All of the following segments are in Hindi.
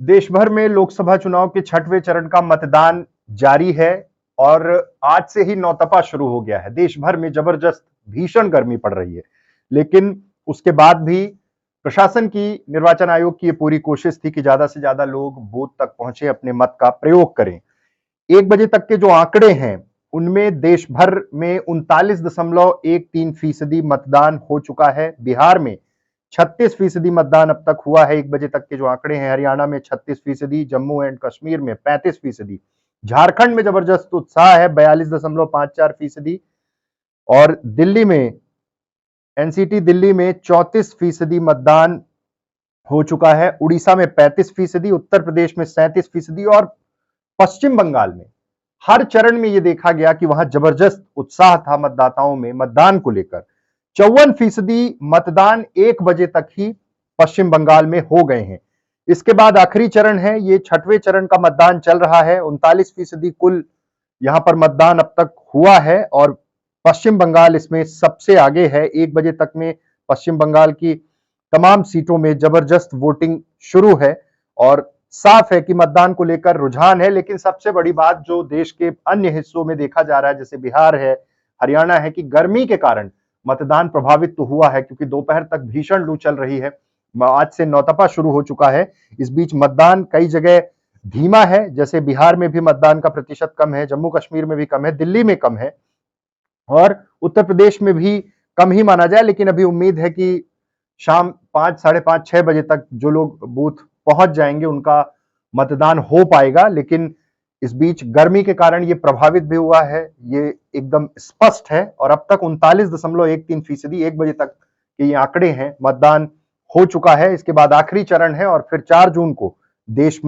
देश भर में लोकसभा चुनाव के छठवें चरण का मतदान जारी है और आज से ही नौतपा शुरू हो गया है। देश भर में जबरदस्त भीषण गर्मी पड़ रही है, लेकिन उसके बाद भी प्रशासन की, निर्वाचन आयोग की ये पूरी कोशिश थी कि ज्यादा से ज्यादा लोग बूथ तक पहुंचे, अपने मत का प्रयोग करें। 1 बजे तक के जो आंकड़े हैं, उनमें देश भर में 39.13% मतदान हो चुका है। बिहार में 36% मतदान अब तक हुआ है। 1 बजे तक के जो आंकड़े हैं, हरियाणा में 36%, जम्मू एंड कश्मीर में 35%, झारखंड में जबरदस्त उत्साह है 42.54%, और दिल्ली में, एनसीटी दिल्ली में 34% मतदान हो चुका है। उड़ीसा में 35%, उत्तर प्रदेश में 37%, और पश्चिम बंगाल में हर चरण में यह देखा गया कि वहां जबरदस्त उत्साह था मतदाताओं में मतदान को लेकर। 54% मतदान 1 बजे तक ही पश्चिम बंगाल में हो गए हैं। इसके बाद आखिरी चरण है, ये छठवें चरण का मतदान चल रहा है। 39% कुल यहां पर मतदान अब तक हुआ है और पश्चिम बंगाल इसमें सबसे आगे है। 1 बजे तक में पश्चिम बंगाल की तमाम सीटों में जबरदस्त वोटिंग शुरू है और साफ है कि मतदान को लेकर रुझान है। लेकिन सबसे बड़ी बात जो देश के अन्य हिस्सों में देखा जा रहा है, जैसे बिहार है, हरियाणा है, कि गर्मी के कारण मतदान प्रभावित तो हुआ है, क्योंकि दोपहर तक भीषण लू चल रही है। आज से नौतपा शुरू हो चुका है। इस बीच मतदान कई जगह धीमा है, जैसे बिहार में भी मतदान का प्रतिशत कम है, जम्मू कश्मीर में भी कम है, दिल्ली में कम है और उत्तर प्रदेश में भी कम ही माना जाए। लेकिन अभी उम्मीद है कि शाम 5, साढ़े 5, 6 बजे तक जो लोग बूथ पहुंच जाएंगे उनका मतदान हो पाएगा। लेकिन इस बीच गर्मी के कारण ये प्रभावित भी हुआ है, ये एकदम स्पष्ट है। और अब तक 39.13%, 1 बजे तक के ये आंकड़े हैं, मतदान हो चुका है। इसके बाद आखिरी चरण है और फिर 4 जून को देश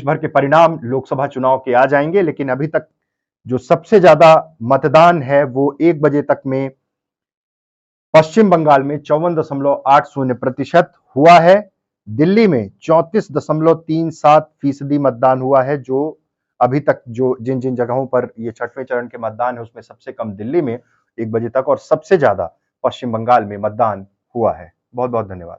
भर के परिणाम लोकसभा चुनाव के आ जाएंगे। लेकिन अभी तक जो सबसे ज्यादा मतदान है वो 1 बजे तक में पश्चिम बंगाल में 54.80% हुआ है। दिल्ली में 34.37% मतदान हुआ है, जो अभी तक जो जिन जिन जगहों पर ये छठवें चरण के मतदान है उसमें सबसे कम दिल्ली में 1 बजे तक और सबसे ज्यादा पश्चिम बंगाल में मतदान हुआ है। बहुत बहुत धन्यवाद।